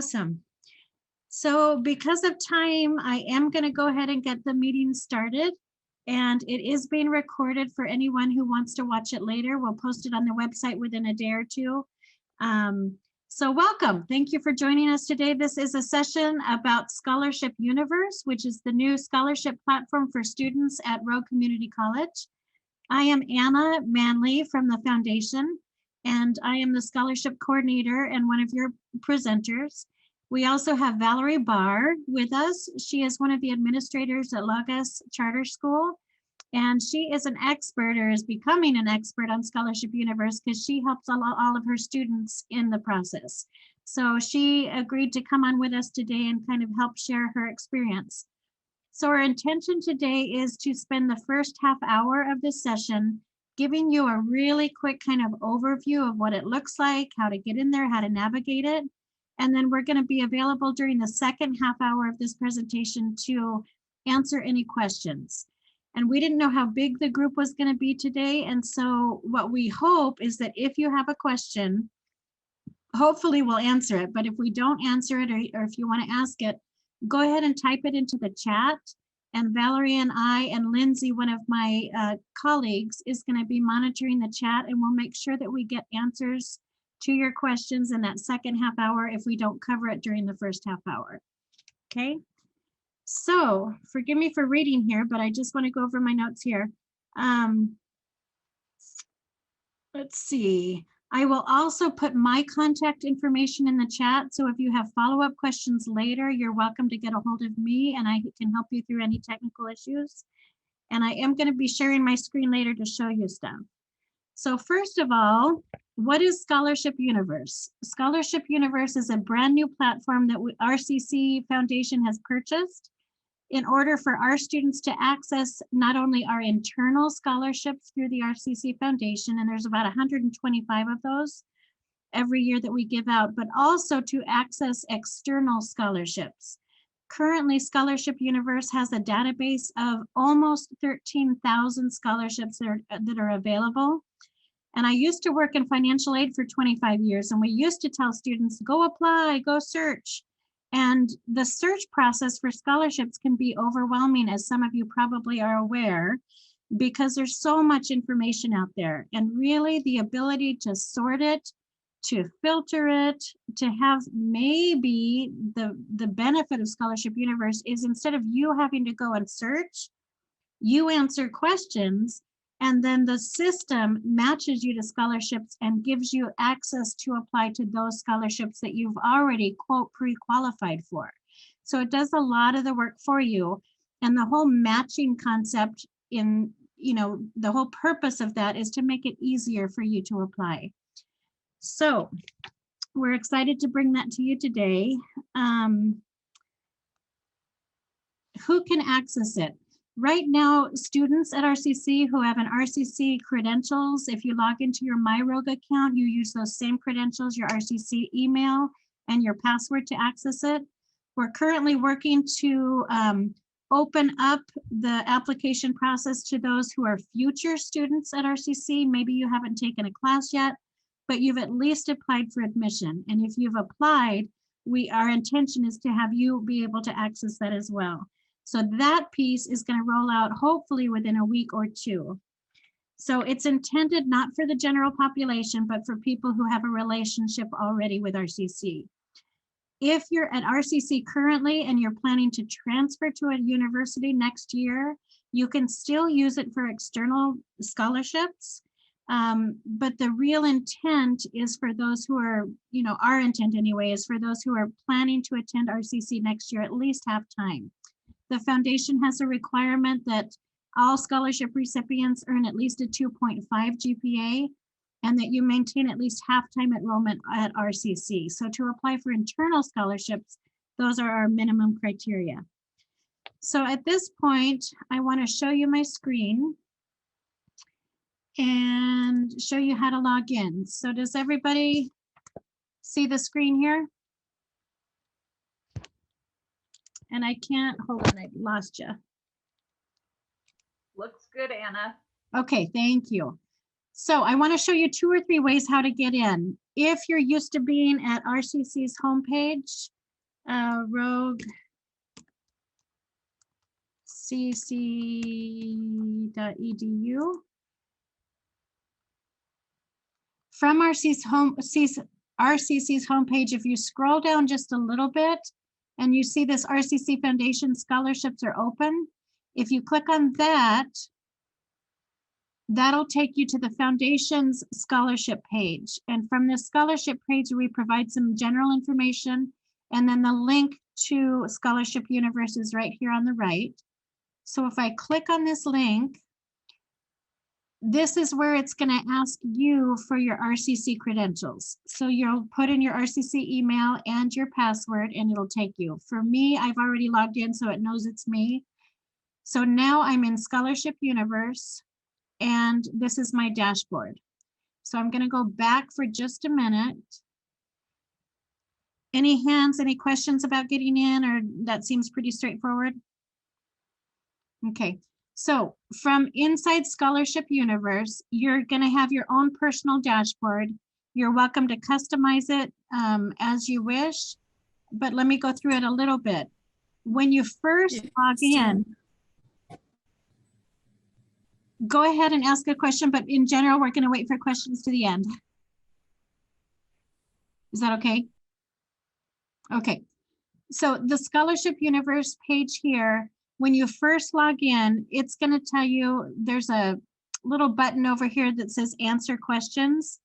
Awesome. So because of time, I am going to go ahead and get the meeting started. And it is being recorded for anyone who wants to watch it later. We'll post it on the website within a day or two. So welcome. Thank you for joining us today. This is a session about ScholarshipUniverse, which is the new scholarship platform for students at Rogue Community College. I am Anna Manley from the foundation, and I am the scholarship coordinator and one of your presenters. We also have Valerie Barr with us. She is one of the administrators at Lagos Charter School, and she is an expert, or is becoming an expert, on ScholarshipUniverse because she helps all of her students in the process. So she agreed to come on with us today and kind of help share her experience. So our intention today is to spend the first half hour of this session giving you a really quick kind of overview of what it looks like, how to get in there, how to navigate it. And then we're going to be available during the second half hour of this presentation to answer any questions. And we didn't know how big the group was going to be today. And so what we hope is that if you have a question, hopefully we'll answer it. But if we don't answer it, or if you want to ask it, go ahead and type it into the chat. And Valerie and I and Lindsay, one of my colleagues, is going to be monitoring the chat, and we'll make sure that we get answers to your questions in that second half hour if we don't cover it during the first half hour. Okay, so forgive me for reading here, but I just want to go over my notes here. Let's see. I will also put my contact information in the chat. So if you have follow-up questions later, you're welcome to get a hold of me and I can help you through any technical issues. And I am going to be sharing my screen later to show you stuff. So first of all, what is ScholarshipUniverse? ScholarshipUniverse is a brand new platform that RCCFoundation has purchased in order for our students to access not only our internal scholarships through the RCCFoundation, and there's about 125 of those every year that we give out, but also to access external scholarships. Currently, ScholarshipUniverse has a database of almost 13,000 scholarships that are available. And I used to work in financial aid for 25 years, and we used to tell students, go apply, go search. And the search process for scholarships can be overwhelming, as some of you probably are aware, because there's so much information out there. And really the ability to sort it, to filter it, to have maybe the benefit of ScholarshipUniverse is instead of you having to go and search, you answer questions, and then the system matches you to scholarships and gives you access to apply to those scholarships that you've already, quote, pre-qualified for. So it does a lot of the work for you. And the whole matching concept the whole purpose of that is to make it easier for you to apply. So we're excited to bring that to you today. Who can access it? Right now, students at RCC who have an RCC credentials, if you log into your MyRogue account, you use those same credentials, your RCC email and your password to access it. We're currently working to open up the application process to those who are future students at RCC. Maybe you haven't taken a class yet, but you've at least applied for admission. And if you've applied, our intention is to have you be able to access that as well. So that piece is going to roll out hopefully within a week or two. So it's intended not for the general population, but for people who have a relationship already with RCC. If you're at RCC currently and you're planning to transfer to a university next year, you can still use it for external scholarships. But the real intent is for those who are, our intent anyway, is for those who are planning to attend RCC next year at least half time. The foundation has a requirement that all scholarship recipients earn at least a 2.5 GPA and that you maintain at least half-time enrollment at RCC. So to apply for internal scholarships, those are our minimum criteria. So at this point, I want to show you my screen and show you how to log in. So does everybody see the screen here? And I can't, hold on, I lost you. Looks good, Anna. Okay, thank you. So I want to show you 2 or 3 ways how to get in. If you're used to being at RCC's homepage, roguecc.edu. From RCC's homepage, if you scroll down just a little bit and you see this RCC Foundation scholarships are open, if you click on that, that'll take you to the foundation's scholarship page. And from this scholarship page, we provide some general information, and then the link to Scholarship Universe is right here on the right. So if I click on this link, this is where it's going to ask you for your RCC credentials. So you'll put in your RCC email and your password, and it'll take you. For me, I've already logged in, so it knows it's me. So now I'm in Scholarship Universe, and this is my dashboard. So I'm going to go back for just a minute. Any hands, any questions about getting in, or that seems pretty straightforward? Okay. So from inside Scholarship Universe, you're going to have your own personal dashboard. You're welcome to customize it as you wish, but let me go through it a little bit. When you first log in, go ahead and ask a question, but in general, we're going to wait for questions to the end. Is that okay? Okay. So the Scholarship Universe page here, when you first log in, it's going to tell you there's a little button over here that says answer questions,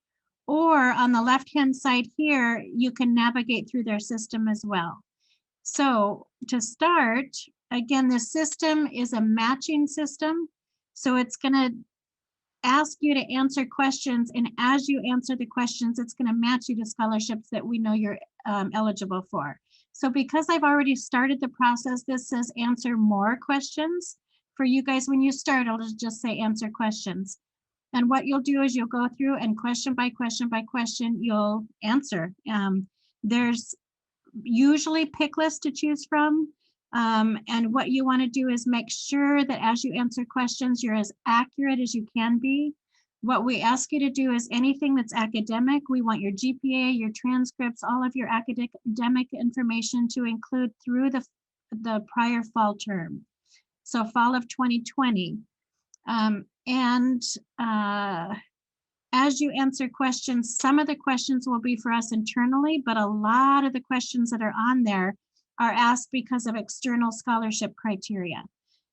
or on the left-hand side here, you can navigate through their system as well. So to start, again, the system is a matching system. So it's going to ask you to answer questions, and as you answer the questions, it's going to match you to scholarships that we know you're eligible for. So because I've already started the process, this says answer more questions. For you guys, when you start, it'll just say answer questions. And what you'll do is you'll go through and question by question by question, you'll answer. There's usually pick lists to choose from. And what you want to do is make sure that as you answer questions, you're as accurate as you can be. What we ask you to do is anything that's academic, we want your GPA, your transcripts, all of your academic information to include through the prior fall term. So fall of 2020. As you answer questions, some of the questions will be for us internally, but a lot of the questions that are on there are asked because of external scholarship criteria.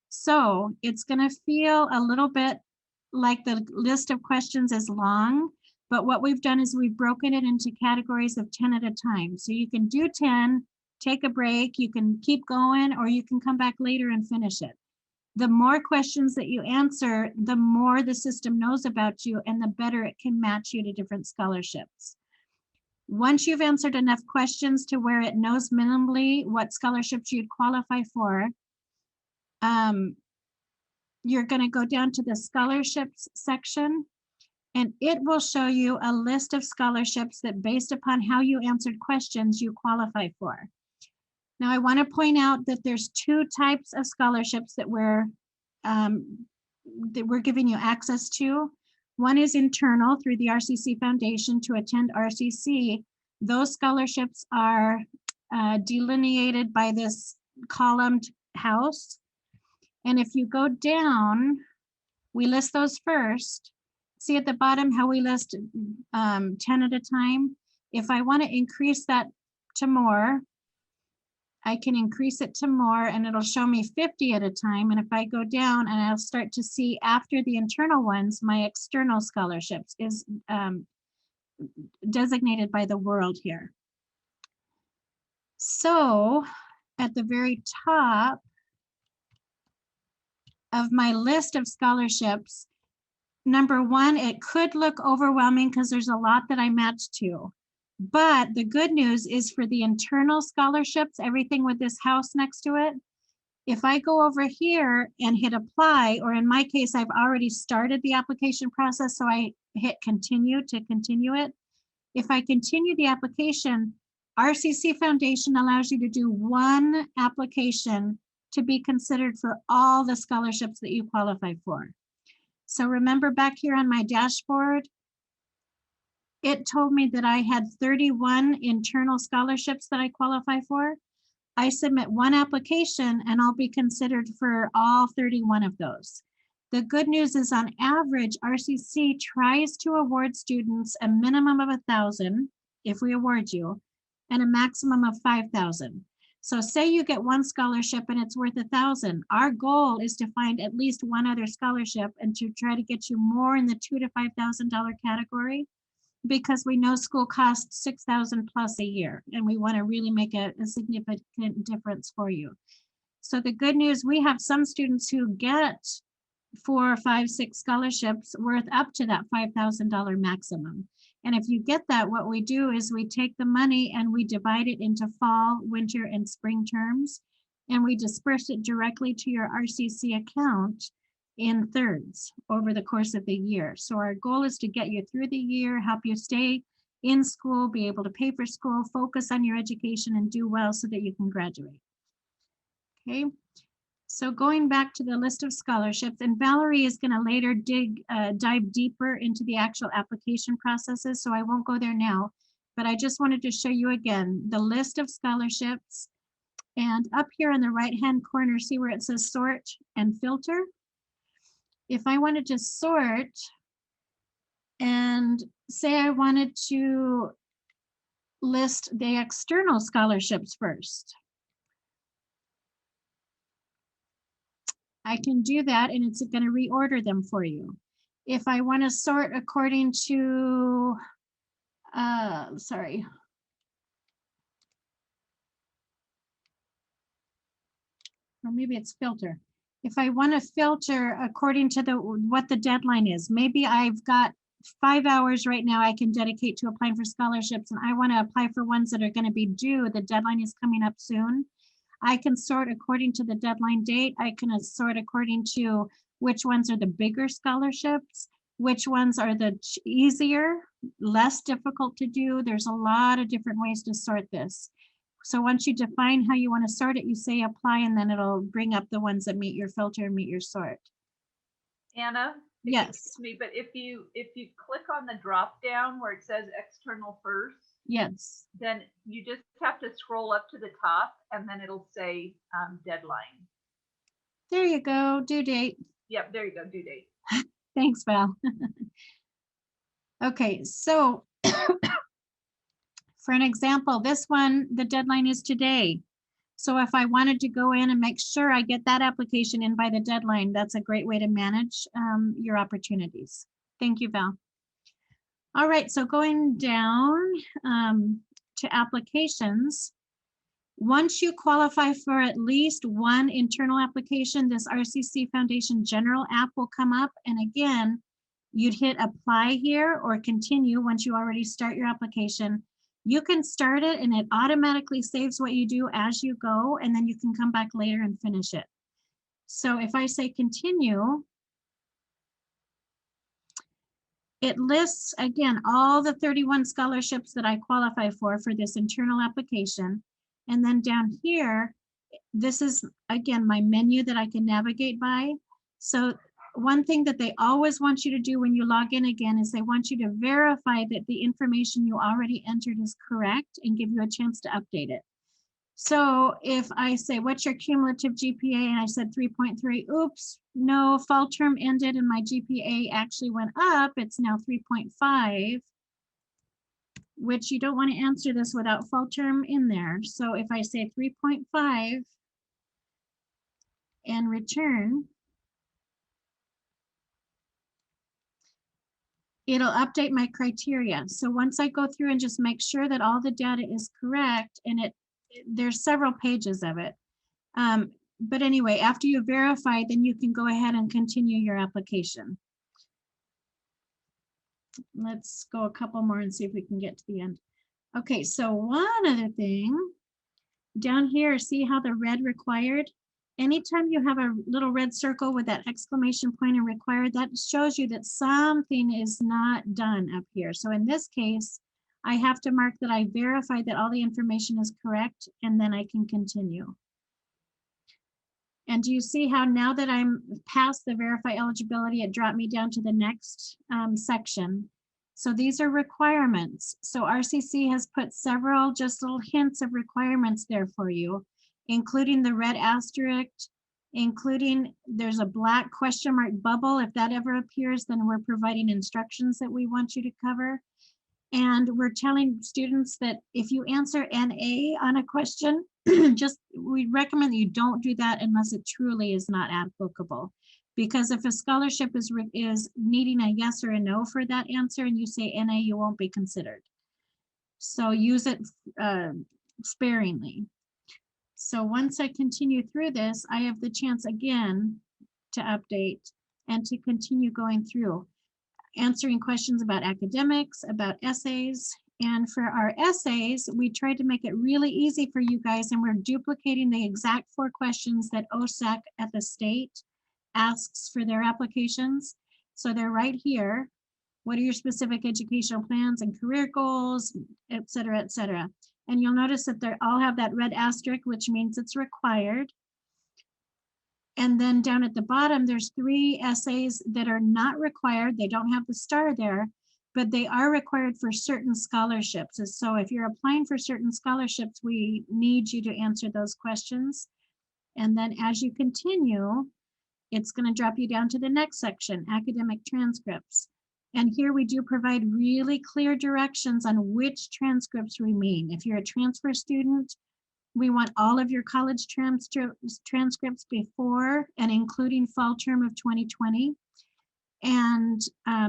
So it's going to feel a little bit like the list of questions is long, but what we've done is we've broken it into categories of 10 at a time. So you can do 10, take a break, you can keep going, or you can come back later and finish it. The more questions that you answer, the more the system knows about you and the better it can match you to different scholarships. Once you've answered enough questions to where it knows minimally what scholarships you'd qualify for, you're going to go down to the scholarships section, and it will show you a list of scholarships that, based upon how you answered questions, you qualify for. Now, I want to point out that there's 2 types of scholarships that we're giving you access to. One is internal through the RCC Foundation to attend RCC. Those scholarships are delineated by this columned house. And if you go down, we list those first. See at the bottom how we list 10 at a time. If I want to increase that to more, I can increase it to more, and it'll show me 50 at a time. And if I go down, and I'll start to see after the internal ones, my external scholarships is designated by the world here. So at the very top of my list of scholarships, number 1, it could look overwhelming because there's a lot that I match to. But the good news is for the internal scholarships, everything with this house next to it, if I go over here and hit apply, or in my case, I've already started the application process, so I hit continue to continue it. If I continue the application, RCC Foundation allows you to do 1 application to be considered for all the scholarships that you qualify for. So remember back here on my dashboard, it told me that I had 31 internal scholarships that I qualify for. I submit one application and I'll be considered for all 31 of those. The good news is on average, RCC tries to award students a minimum of 1,000 if we award you, and a maximum of 5,000. So say you get one scholarship and it's worth 1,000. Our goal is to find at least one other scholarship and to try to get you more in the $2,000 to $5,000 category, because we know school costs $6,000 plus a year, and we want to really make a significant difference for you. So the good news, we have some students who get 4, 5, 6 scholarships worth up to that $5,000 maximum. And if you get that, what we do is we take the money and we divide it into fall, winter, and spring terms, and we disperse it directly to your RCC account in thirds over the course of the year. So our goal is to get you through the year, help you stay in school, be able to pay for school, focus on your education, and do well so that you can graduate. Okay, so going back to the list of scholarships, and Valerie is going to later dive deeper into the actual application processes, so I won't go there now, but I just wanted to show you again the list of scholarships. And up here in the right-hand corner, see where it says sort and filter? If I wanted to sort and say I wanted to list the external scholarships first, I can do that and it's going to reorder them for you. If I want to sort according to, sorry. Or maybe it's filter. If I want to filter according to what the deadline is, maybe I've got 5 hours right now I can dedicate to applying for scholarships, and I want to apply for ones that are going to be due. The deadline is coming up soon. I can sort according to the deadline date. I can sort according to which ones are the bigger scholarships, which ones are the easier, less difficult to do. There's a lot of different ways to sort this. So once you define how you want to sort it, you say apply, and then it'll bring up the ones that meet your filter and meet your sort. Anna? Yes. Me, but if you click on the drop down where it says external first, yes, then you just have to scroll up to the top and then it'll say deadline. There you go, due date. Yep, there you go, due date. Thanks, Val. Okay, so for an example, this one, the deadline is today. So if I wanted to go in and make sure I get that application in by the deadline, that's a great way to manage your opportunities. Thank you, Val. All right, so going down to applications, once you qualify for at least one internal application, this RCCFoundation General app will come up. And again, you'd hit apply here or continue once you already start your application. You can start it and it automatically saves what you do as you go, and then you can come back later and finish it. So if I say continue, it lists, again, all the 31 scholarships that I qualify for this internal application. And then down here, this is, again, my menu that I can navigate by. So one thing that they always want you to do when you log in again is they want you to verify that the information you already entered is correct and give you a chance to update it. So if I say, what's your cumulative GPA? And I said 3.3, oops, no, fall term ended and my GPA actually went up. It's now 3.5, which you don't want to answer this without fall term in there. So if I say 3.5 and return, it'll update my criteria. So once I go through and just make sure that all the data is correct, and there's several pages of it. But anyway, after you verify, then you can go ahead and continue your application. Let's go a couple more and see if we can get to the end. Okay, so one other thing, down here, see how the red required? Anytime you have a little red circle with that exclamation point and required, that shows you that something is not done up here. So in this case, I have to mark that I verified that all the information is correct, and then I can continue. And do you see how now that I'm past the verify eligibility, it dropped me down to the next section. So these are requirements. So RCC has put several just little hints of requirements there for you, including the red asterisk, including there's a black question mark bubble. If that ever appears, then we're providing instructions that we want you to cover. And we're telling students that if you answer NA on a question, we recommend that you don't do that unless it truly is not applicable. Because if a scholarship is needing a yes or a no for that answer and you say NA, you won't be considered. So use it sparingly. So once I continue through this, I have the chance again to update and to continue going through, answering questions about academics, about essays. And for our essays, we tried to make it really easy for you guys, and we're duplicating the exact 4 questions that OSAC at the state asks for their applications. So they're right here. What are your specific educational plans and career goals, et cetera, et cetera. And you'll notice that they all have that red asterisk, which means it's required. And then down at the bottom, there's 3 essays that are not required. They don't have the star there, but they are required for certain scholarships. And so if you're applying for certain scholarships, we need you to answer those questions. And then as you continue, it's going to drop you down to the next section, academic transcripts. And here we do provide really clear directions on which transcripts we mean. If you're a transfer student, we want all of your college transcripts before and including fall term of 2020. And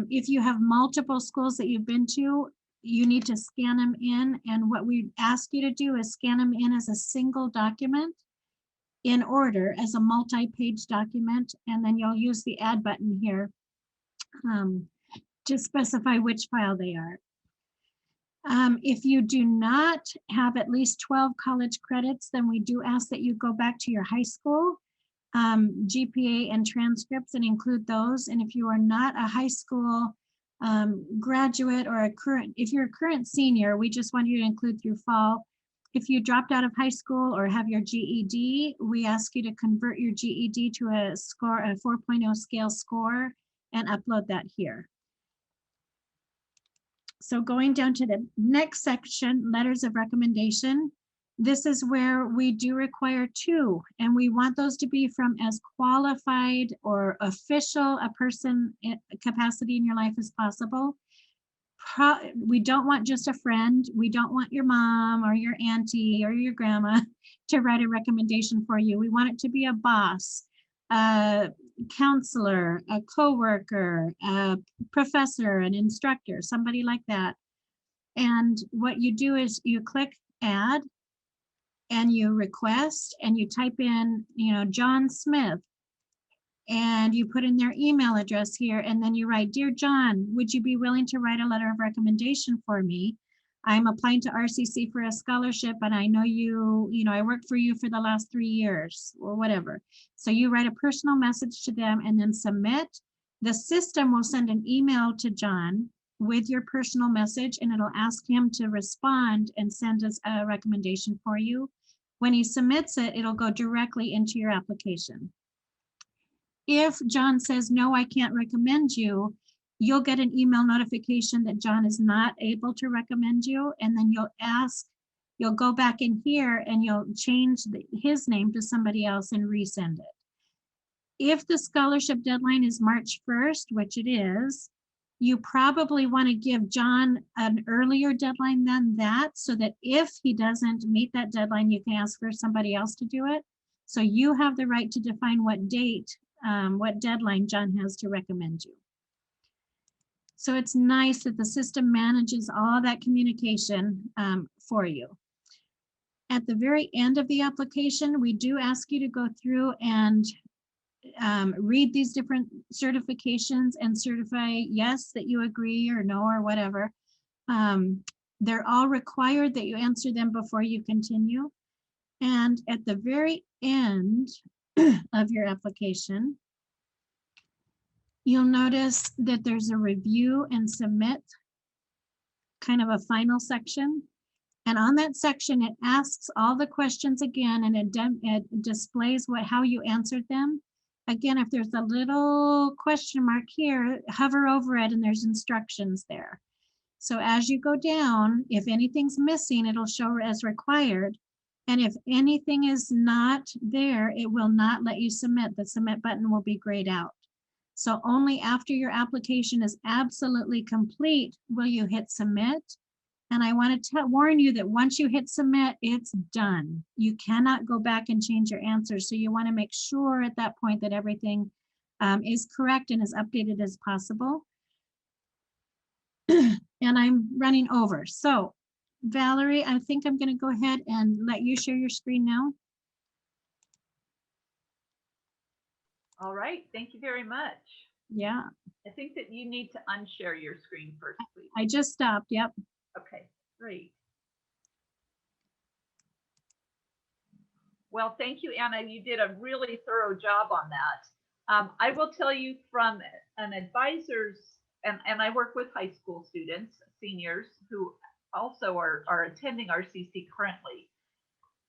if you have multiple schools that you've been to, you need to scan them in. And what we ask you to do is scan them in as a single document in order as a multi-page document. And then you'll use the add button here to specify which file they are. If you do not have at least 12 college credits, then we do ask that you go back to your high school GPA and transcripts and include those. And if you are not a high school graduate or if you're a current senior, we just want you to include through fall. If you dropped out of high school or have your GED, we ask you to convert your GED to a 4.0 scale score and upload that here. So going down to the next section, letters of recommendation. This is where we do require 2, and we want those to be from as qualified or official a person capacity in your life as possible. We don't want just a friend. We don't want your mom or your auntie or your grandma to write a recommendation for you. We want it to be a boss, a counselor, a coworker, a professor, an instructor, somebody like that. And what you do is you click add and you request and you type in, John Smith, and you put in their email address here, and then you write, Dear John, would you be willing to write a letter of recommendation for me? I'm applying to RCC for a scholarship, and I know I worked for you for the last 3 years or whatever. So you write a personal message to them and then submit. The system will send an email to John with your personal message, and it'll ask him to respond and send us a recommendation for you. When he submits it, it'll go directly into your application. If John says, no, I can't recommend you, you'll get an email notification that John is not able to recommend you. And then you'll go back in here and you'll change his name to somebody else and resend it. If the scholarship deadline is March 1st, which it is, you probably want to give John an earlier deadline than that, so that if he doesn't meet that deadline, you can ask for somebody else to do it. So you have the right to define what date, what deadline John has to recommend you. So it's nice that the system manages all that communication for you. At the very end of the application, we do ask you to go through and read these different certifications and certify yes that you agree or no or whatever. They're all required that you answer them before you continue. And at the very end of your application, you'll notice that there's a review and submit, kind of a final section. And on that section, it asks all the questions again, and it displays how you answered them. Again, if there's a little question mark here, hover over it and there's instructions there. So as you go down, if anything's missing, it'll show as required. And if anything is not there, it will not let you submit. The submit button will be grayed out. So only after your application is absolutely complete will you hit submit. And I want to warn you that once you hit submit, it's done. You cannot go back and change your answers. So you want to make sure at that point that everything is correct and as updated as possible. And I'm running over. So Valerie, I think I'm going to go ahead and let you share your screen now. All right, thank you very much. Yeah. I think that you need to unshare your screen first, please. I just stopped. Yep. Okay, great. Well, thank you, Anna. You did a really thorough job on that. I will tell you from an advisor's, and I work with high school students, seniors, who also are attending RCC currently.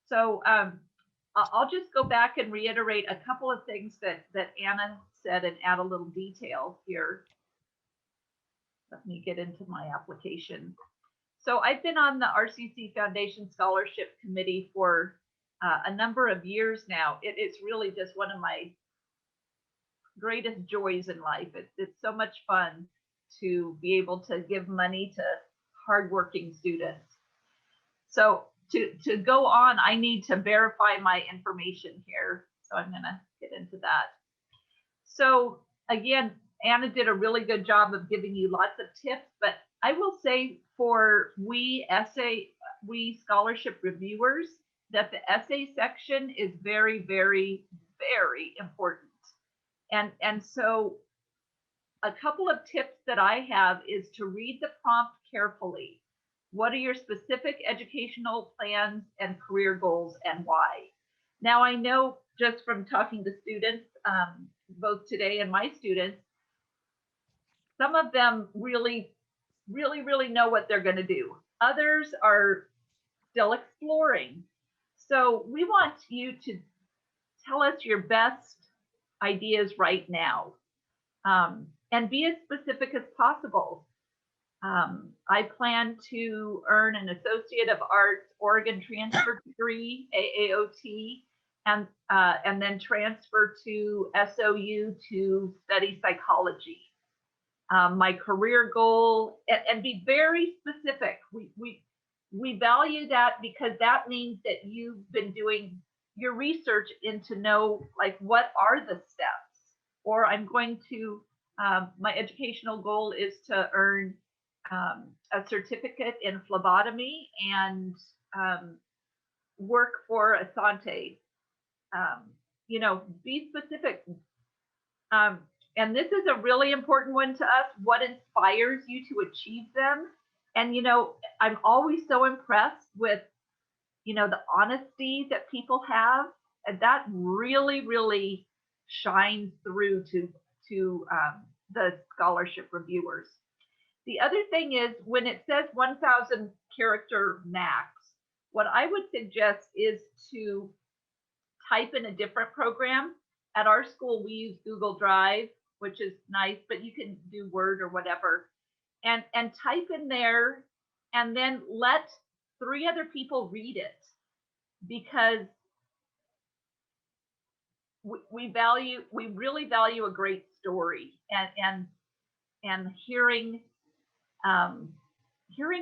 So I'll just go back and reiterate a couple of things that Anna said and add a little detail here. Let me get into my application. So I've been on the RCC Foundation Scholarship Committee for a number of years now. It's really just one of my greatest joys in life. It's so much fun to be able to give money to hardworking students. So to go on, I need to verify my information here. So I'm gonna get into that. So again, Anna did a really good job of giving you lots of tips, but I will say for we scholarship reviewers that the essay section is very, very, very important. And so a couple of tips that I have is to read the prompt carefully. What are your specific educational plans and career goals and why? Now, I know just from talking to students, both today and my students, some of them really know what they're going to do. Others are still exploring. So we want you to tell us your best ideas right now, and be as specific as possible. I plan to earn an Associate of Arts Oregon Transfer degree, AAOT, and then transfer to SOU to study psychology. My career goal, and be very specific. We value that because that means that you've been doing your research into know, like, what are the steps? Or I'm going to, my educational goal is to earn a certificate in phlebotomy and work for Asante. You know, be specific. And this is a really important one to us. What inspires you to achieve them? And, you know, I'm always so impressed with, you know, the honesty that people have. And that really, really shines through to the scholarship reviewers. The other thing is when it says 1,000 character max, what I would suggest is to type in a different program. At our school, we use Google Drive, which is nice, but you can do Word or whatever. And type in there and then let 3 other people read it, because we really value a great story and hearing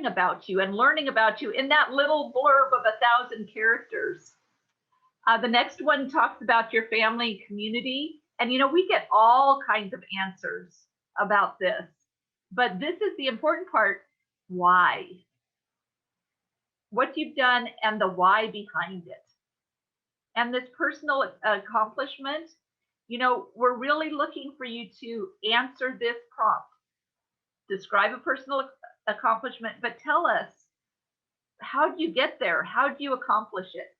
about you and learning about you in that little blurb of 1,000 characters. The next one talks about your family and community. And, you know, we get all kinds of answers about this, but this is the important part. Why? What you've done and the why behind it. And this personal accomplishment, you know, we're really looking for you to answer this prompt. Describe a personal accomplishment, but tell us, how do you get there? How do you accomplish it?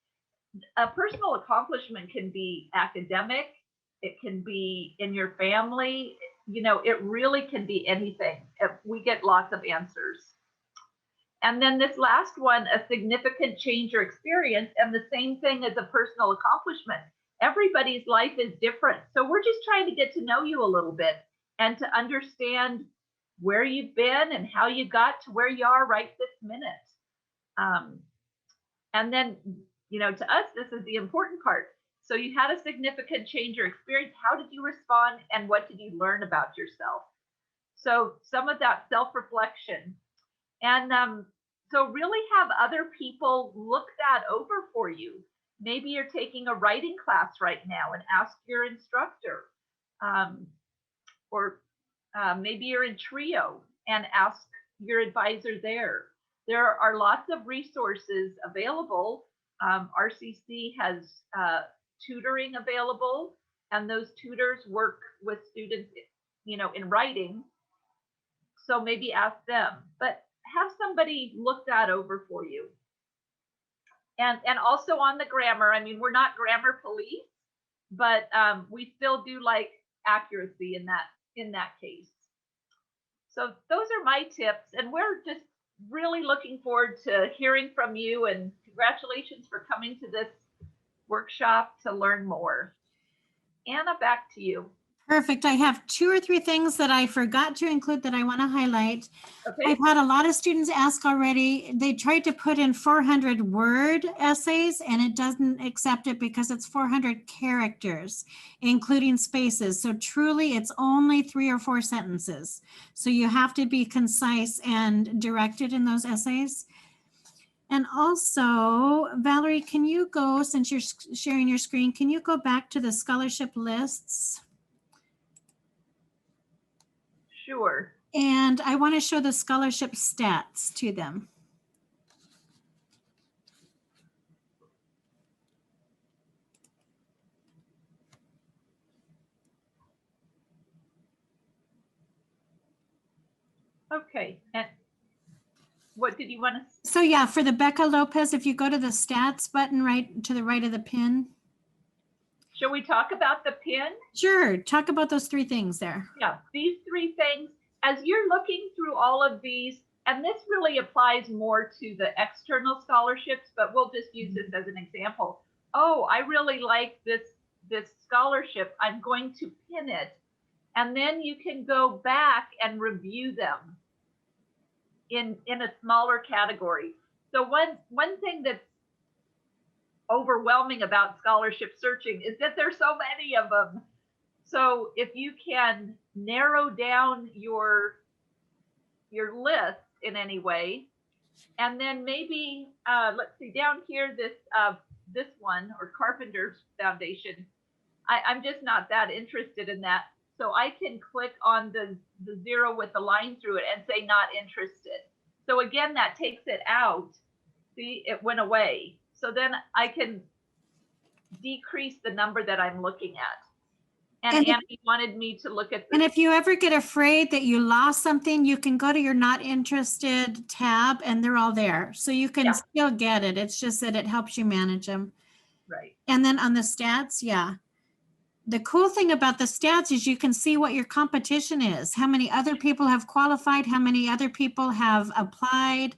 A personal accomplishment can be academic, it can be in your family, you know, it really can be anything. We get lots of answers. And then this last one, a significant change or experience, and the same thing as a personal accomplishment. Everybody's life is different. So we're just trying to get to know you a little bit and to understand where you've been and how you got to where you are right this minute. And then, you know, to us, this is the important part. So you had a significant change or experience. How did you respond and what did you learn about yourself? So some of that self-reflection. And so really have other people look that over for you. Maybe you're taking a writing class right now and ask your instructor. Or maybe you're in trio and ask your advisor there. There are lots of resources available. RCC has tutoring available, and those tutors work with students, you know, in writing. So maybe ask them, but have somebody look that over for you. And also on the grammar, I mean, we're not grammar police, but we still do like accuracy in that case. So those are my tips, and we're just really looking forward to hearing from you, and congratulations for coming to this workshop to learn more. Anna, back to you. Perfect. I have 2 or 3 things that I forgot to include that I want to highlight. Okay. I've had a lot of students ask already. They tried to put in 400 word essays and it doesn't accept it because it's 400 characters, including spaces. So truly it's only 3 or 4 sentences. So you have to be concise and directed in those essays. And also, Valerie, can you go, since you're sharing your screen, can you go back to the scholarship lists? Sure. And I want to show the scholarship stats to them. Okay. And what did you want to? So yeah, for the Becca Lopez, if you go to the stats button right to the right of the pin. Shall we talk about the pin? Sure. Talk about those 3 things there. Yeah, these 3 things, as you're looking through all of these, and this really applies more to the external scholarships, but we'll just use this as an example. Oh, I really like this scholarship. I'm going to pin it. And then you can go back and review them in a smaller category. So one thing that's overwhelming about scholarship searching is that there's so many of them. So if you can narrow down your list in any way, and then maybe let's see down here, this one, or Carpenter's Foundation, I'm just not that interested in that. So I can click on the 0 with the line through it and say not interested. So again, that takes it out. See, it went away. So then I can decrease the number that I'm looking at. And Annie wanted me to look at this. And if you ever get afraid that you lost something, you can go to your not interested tab and they're all there. So you can still get it. It's just that it helps you manage them. Right. And then on the stats, yeah. The cool thing about the stats is you can see what your competition is, how many other people have qualified, how many other people have applied,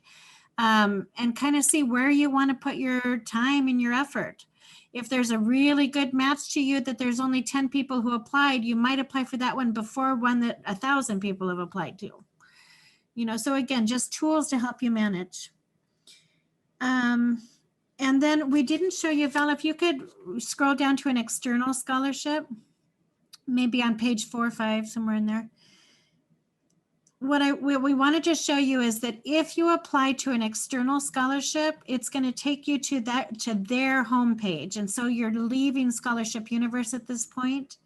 and kind of see where you want to put your time and your effort. If there's a really good match to you that there's only 10 people who applied, you might apply for that one before one that 1,000 people have applied to. You know, so again, just tools to help you manage. And then we didn't show you, Val, if you could scroll down to an external scholarship, maybe on page 4 or 5, somewhere in there. What we wanted to show you is that if you apply to an external scholarship, it's going to take you to their homepage. And so you're leaving ScholarshipUniverse at this point,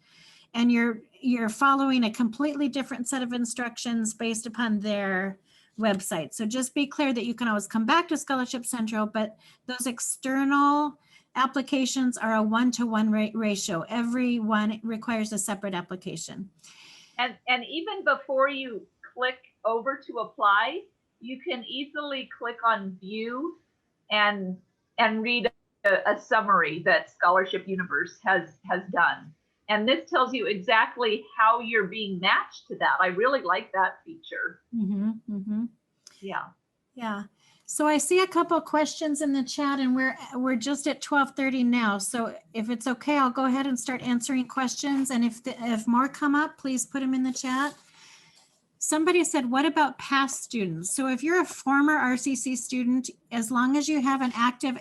and you're following a completely different set of instructions based upon their website. So just be clear that you can always come back to Scholarship Central, but those external applications are a 1-to-1 ratio. Every one requires a separate application. And even before you click over to apply, you can easily click on view and read a summary that ScholarshipUniverse has done. And this tells you exactly how you're being matched to that. I really like that feature. Mm-hmm, mm-hmm. Yeah. Yeah. So I see a couple of questions in the chat, and we're just at 12:30 now. So if it's okay, I'll go ahead and start answering questions. And if more come up, please put them in the chat. Somebody said, what about past students? So if you're a former RCC student, as long as you have an active,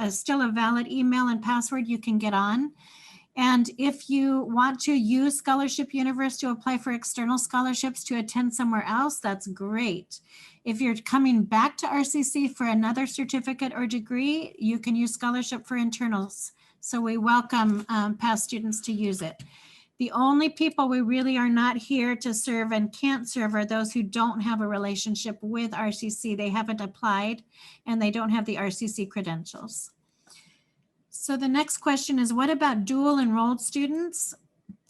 still a valid email and password, you can get on. And if you want to use ScholarshipUniverse to apply for external scholarships to attend somewhere else, that's great. If you're coming back to RCC for another certificate or degree, you can use Scholarship for Internals. So we welcome past students to use it. The only people we really are not here to serve and can't serve are those who don't have a relationship with RCC. They haven't applied and they don't have the RCC credentials. So the next question is, what about dual enrolled students?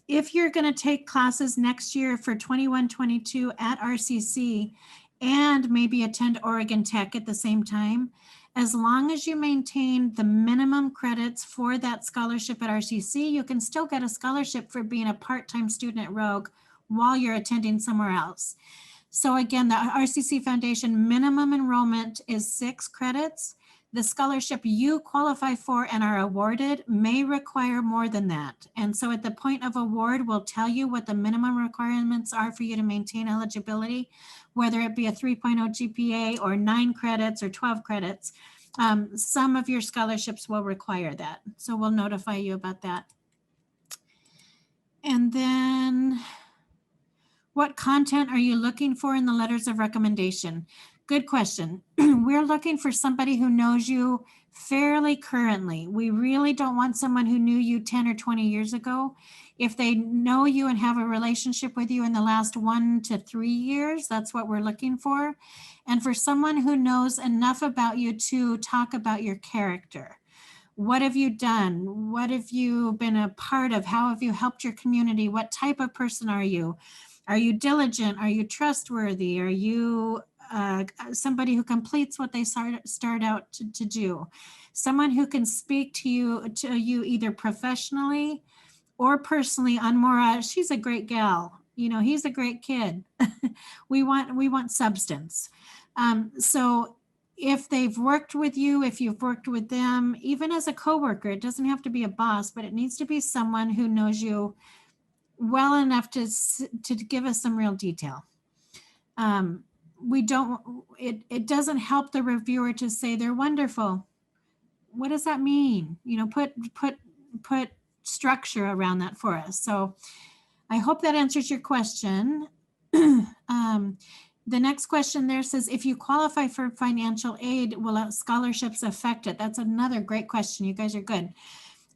If you're going to take classes next year for 21-22 at RCC and maybe attend Oregon Tech at the same time, as long as you maintain the minimum credits for that scholarship at RCC, you can still get a scholarship for being a part-time student at Rogue while you're attending somewhere else. So again, the RCCFoundation minimum enrollment is 6 credits. The scholarship you qualify for and are awarded may require more than that. And so at the point of award, we'll tell you what the minimum requirements are for you to maintain eligibility, whether it be a 3.0 GPA or 9 credits or 12 credits. Some of your scholarships will require that. So we'll notify you about that. And then, what content are you looking for in the letters of recommendation? Good question. We're looking for somebody who knows you fairly currently. We really don't want someone who knew you 10 or 20 years ago. If they know you and have a relationship with you in the last 1 to 3 years, that's what we're looking for. And for someone who knows enough about you to talk about your character. What have you done? What have you been a part of? How have you helped your community? What type of person are you? Are you diligent? Are you trustworthy? Are you somebody who completes what they start out to do? Someone who can speak to you either professionally or personally on more, she's a great gal, you know, he's a great kid. we want substance. So if they've worked with you, if you've worked with them, even as a coworker, it doesn't have to be a boss, but it needs to be someone who knows you well enough to give us some real detail. It doesn't help the reviewer to say they're wonderful. What does that mean? You know, put structure around that for us. So I hope that answers your question. The next question there says, if you qualify for financial aid, will scholarships affect it? That's another great question. You guys are good.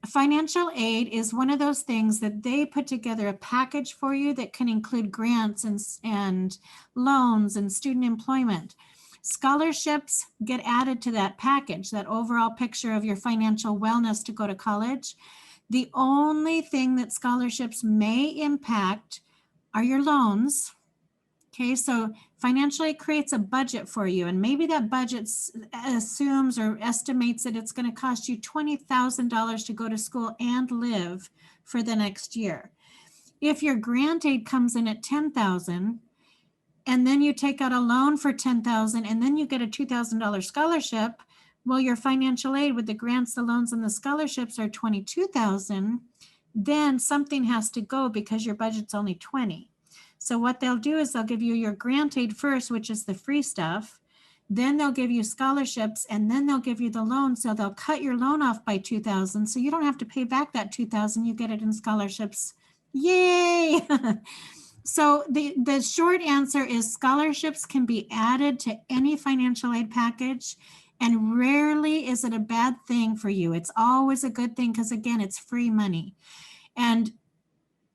Financial aid is one of those things that they put together a package for you that can include grants and loans and student employment. Scholarships get added to that package, that overall picture of your financial wellness to go to college. The only thing that scholarships may impact are your loans. Okay, so financial aid creates a budget for you, and maybe that budget assumes or estimates that it's going to cost you $20,000 to go to school and live for the next year. If your grant aid comes in at $10,000, and then you take out a loan for $10,000, and then you get a $2,000 scholarship, well, your financial aid with the grants, the loans, and the scholarships are $22,000. Then something has to go because your budget's only $20,000. So what they'll do is they'll give you your grant aid first, which is the free stuff. Then they'll give you scholarships, and then they'll give you the loan. So they'll cut your loan off by $2,000. So you don't have to pay back that $2,000. You get it in scholarships. Yay! So the short answer is scholarships can be added to any financial aid package, and rarely is it a bad thing for you. It's always a good thing because, again, it's free money. And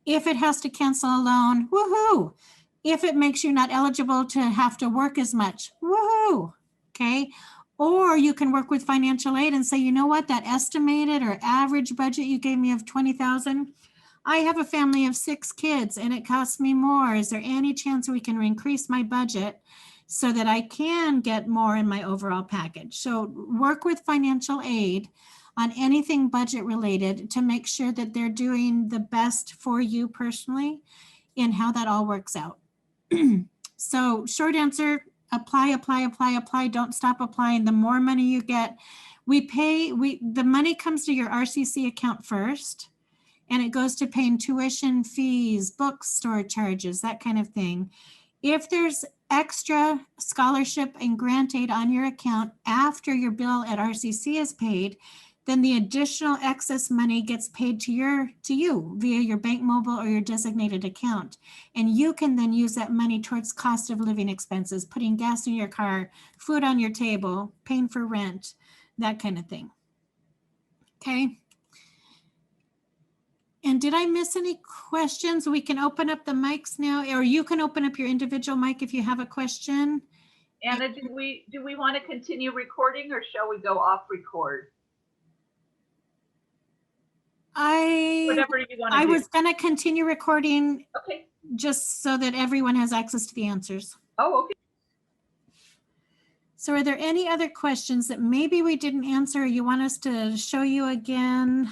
if it has to cancel a loan, woohoo. If it makes you not eligible to have to work as much, woohoo. Okay. Or you can work with financial aid and say, you know what, that estimated or average budget you gave me of $20,000, I have a family of 6 kids and it costs me more. Is there any chance we can increase my budget so that I can get more in my overall package? So work with financial aid on anything budget related to make sure that they're doing the best for you personally in how that all works out. So short answer, apply, apply, apply, apply, don't stop applying. The more money you get, the money comes to your RCC account first, and it goes to paying tuition fees, bookstore charges, that kind of thing. If there's extra scholarship and grant aid on your account after your bill at RCC is paid, then the additional excess money gets paid to you via your bank mobile or your designated account. And you can then use that money towards cost of living expenses, putting gas in your car, food on your table, paying for rent, that kind of thing. Okay. And did I miss any questions? We can open up the mics now, or you can open up your individual mic if you have a question. Anna, do we want to continue recording, or shall we go off record? Whatever you want to do. I was going to continue recording. Okay. Just so that everyone has access to the answers. Oh, okay. So are there any other questions that maybe we didn't answer, or you want us to show you again?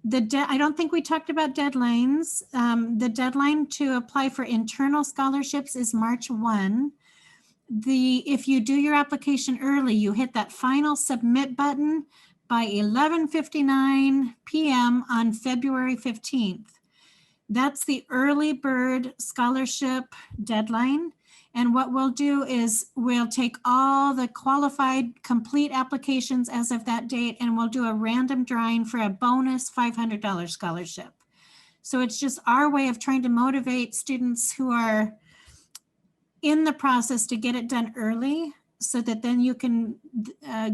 I don't think we talked about deadlines. The deadline to apply for internal scholarships is March 1. If you do your application early, you hit that final submit button by 11:59 p.m. on February 15th. That's the early bird scholarship deadline. And what we'll do is we'll take all the qualified complete applications as of that date, and we'll do a random drawing for a bonus $500 scholarship. So it's just our way of trying to motivate students who are in the process to get it done early, so that then you can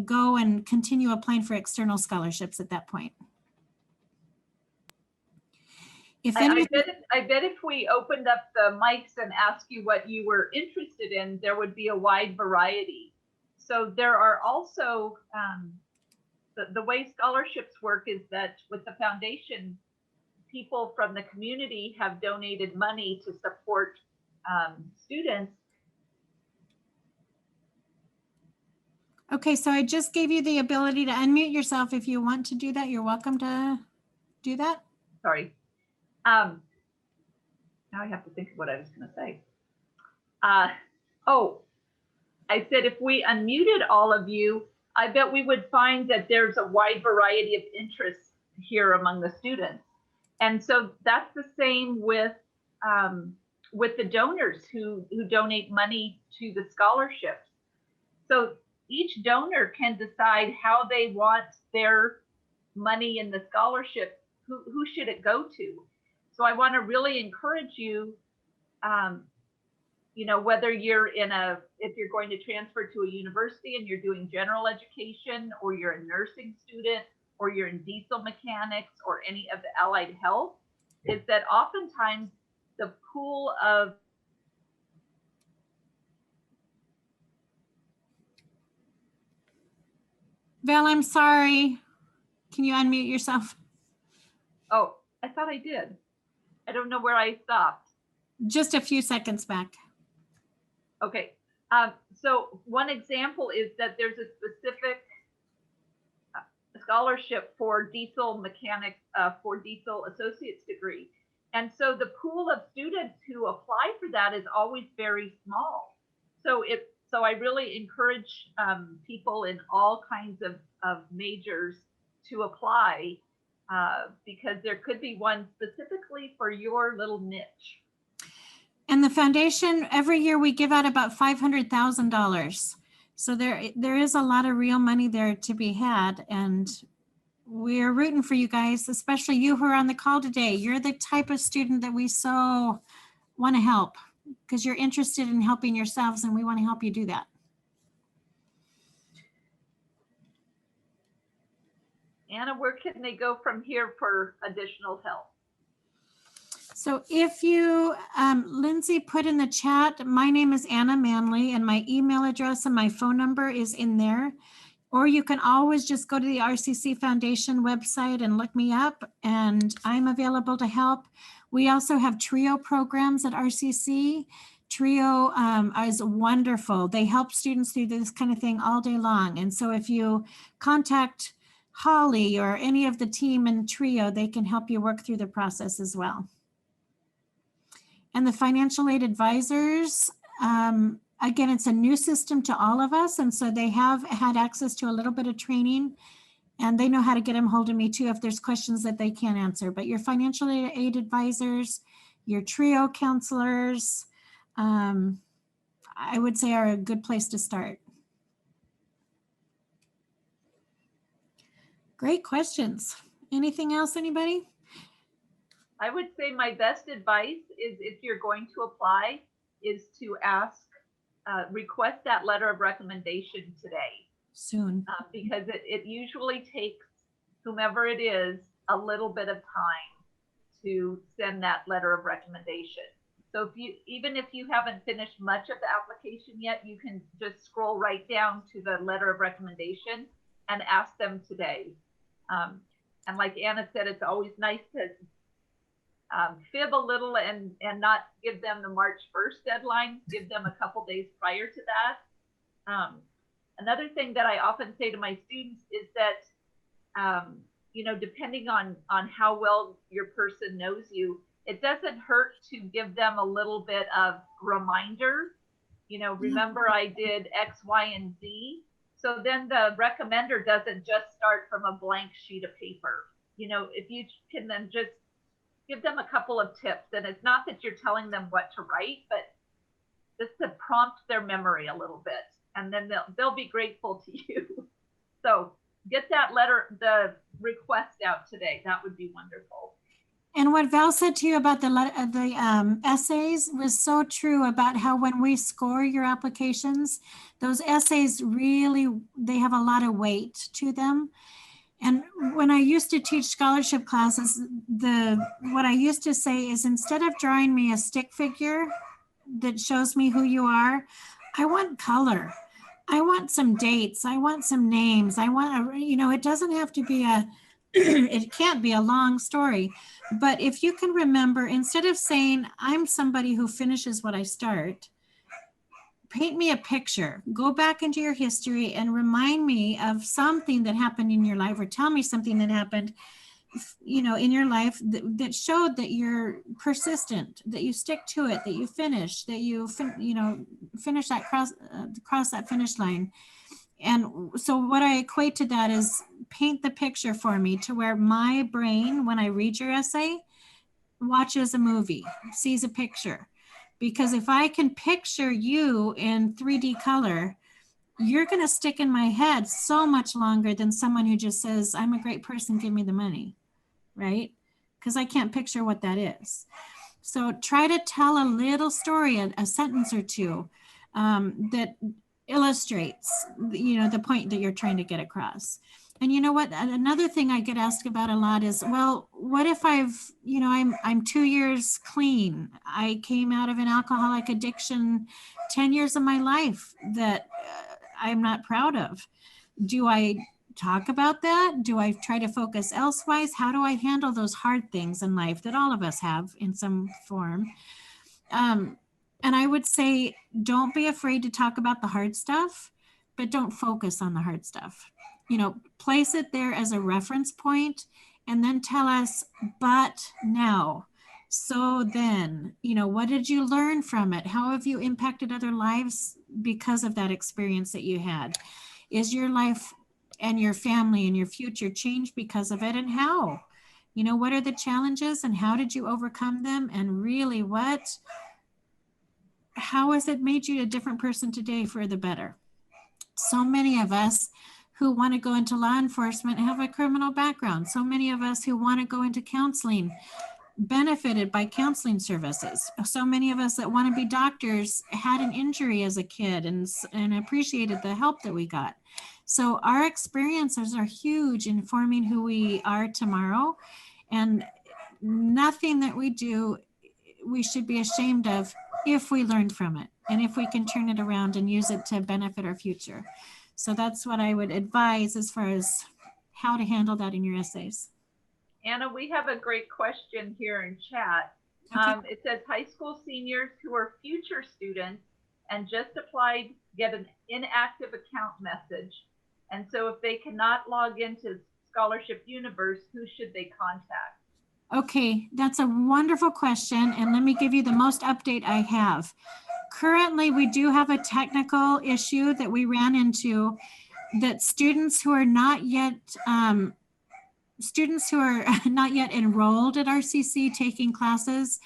go and continue applying for external scholarships at that point. I bet if we opened up the mics and asked you what you were interested in, there would be a wide variety. So there are also, the way scholarships work is that with the foundation, people from the community have donated money to support students. Okay, so I just gave you the ability to unmute yourself. If you want to do that, you're welcome to do that. Sorry. Now I have to think of what I was going to say. I said if we unmuted all of you, I bet we would find that there's a wide variety of interests here among the students. And so that's the same with the donors who donate money to the scholarships. So each donor can decide how they want their money in the scholarship, who should it go to. So I want to really encourage you, whether if you're going to transfer to a university and you're doing general education, or you're a nursing student, or you're in diesel mechanics, or any of the allied health, is that oftentimes the pool of Val, I'm sorry. Can you unmute yourself? Oh, I thought I did. I don't know where I stopped. Just a few seconds back. Okay. So one example is that there's a specific scholarship for diesel mechanics, for diesel associate's degree. And so the pool of students who apply for that is always very small. So I really encourage people in all kinds of majors to apply, because there could be one specifically for your little niche. And the foundation, every year we give out about $500,000. So there is a lot of real money there to be had. And we're rooting for you guys, especially you who are on the call today. You're the type of student that we so want to help, because you're interested in helping yourselves, and we want to help you do that. Anna, where can they go from here for additional help? So if you, Lindsay put in the chat, my name is Anna Manley, and my email address and my phone number is in there. Or you can always just go to the RCC Foundation website and look me up, and I'm available to help. We also have TRIO programs at RCC. TRIO is wonderful. They help students through this kind of thing all day long. And so if you contact Holly or any of the team in TRIO, they can help you work through the process as well. And the financial aid advisors, Again, it's a new system to all of us, and so they have had access to a little bit of training, and they know how to get them hold of me too if there's questions that they can't answer. But your financial aid advisors, your TRIO counselors, I would say are a good place to start. Great questions. Anything else, anybody? I would say my best advice is, if you're going to apply, is to request that letter of recommendation today. Soon. Because it usually takes whomever it is a little bit of time to send that letter of recommendation. So even if you haven't finished much of the application yet, you can just scroll right down to the letter of recommendation and ask them today. And like Anna said, it's always nice to fib a little and not give them the March 1st deadline, give them a couple days prior to that. Another thing that I often say to my students is that, depending on how well your person knows you, it doesn't hurt to give them a little bit of reminder. Remember I did X, Y, and Z. So then the recommender doesn't just start from a blank sheet of paper. If you can then just give them a couple of tips, and it's not that you're telling them what to write, but just to prompt their memory a little bit, and then they'll be grateful to you. So get that letter, the request out today. That would be wonderful. And what Val said to you about the essays was so true about how when we score your applications, those essays really, they have a lot of weight to them. And when I used to teach scholarship classes, what I used to say is, instead of drawing me a stick figure that shows me who you are, I want color. I want some dates. I want some names. I want it doesn't have to be it can't be a long story, but if you can remember, instead of saying, I'm somebody who finishes what I start, paint me a picture, go back into your history and remind me of something that happened in your life, or tell me something that happened, in your life that showed that you're persistent, that you stick to it, that you finish, that you finish that cross that finish line. And so what I equate to that is, paint the picture for me to where my brain, when I read your essay, watches a movie, sees a picture. Because if I can picture you in 3D color, you're going to stick in my head so much longer than someone who just says, I'm a great person, give me the money, right? Because I can't picture what that is. So try to tell a little story, a sentence or two that illustrates, the point that you're trying to get across. And you know what? Another thing I get asked about a lot is, well, what if I'm 2 years clean? I came out of an alcoholic addiction 10 years of my life that I'm not proud of. Do I talk about that? Do I try to focus elsewise? How do I handle those hard things in life that all of us have in some form? And I would say, don't be afraid to talk about the hard stuff, but don't focus on the hard stuff. Place it there as a reference point, and then tell us, but now, so then, what did you learn from it? How have you impacted other lives because of that experience that you had? Is your life and your family and your future changed because of it, and how? What are the challenges and how did you overcome them? And really, how has it made you a different person today for the better? So many of us who want to go into law enforcement have a criminal background. So many of us who want to go into counseling benefited by counseling services. So many of us that want to be doctors had an injury as a kid and appreciated the help that we got. So our experiences are huge in forming who we are tomorrow. And nothing that we do, we should be ashamed of if we learned from it and if we can turn it around and use it to benefit our future. So that's what I would advise as far as how to handle that in your essays. Anna, we have a great question here in chat. Okay. It says, high school seniors who are future students and just applied get an inactive account message. And so if they cannot log into ScholarshipUniverse, who should they contact? Okay, that's a wonderful question. And let me give you the most update I have. currently we do have a technical issue that we ran into, that students who are not yet enrolled at RCC taking classes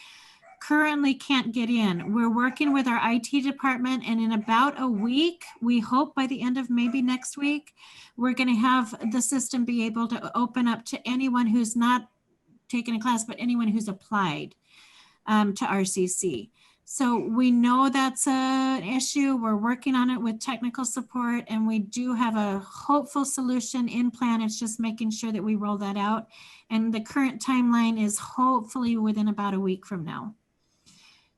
currently can't get in. We're working with our IT department, and in about a week, we hope by the end of maybe next week, we're going to have the system be able to open up to anyone who's not taken a class, but anyone who's applied to RCC. So we know that's an issue. We're working on it with technical support, and we do have a hopeful solution in plan. It's just making sure that we roll that out. And the current timeline is hopefully within about a week from now.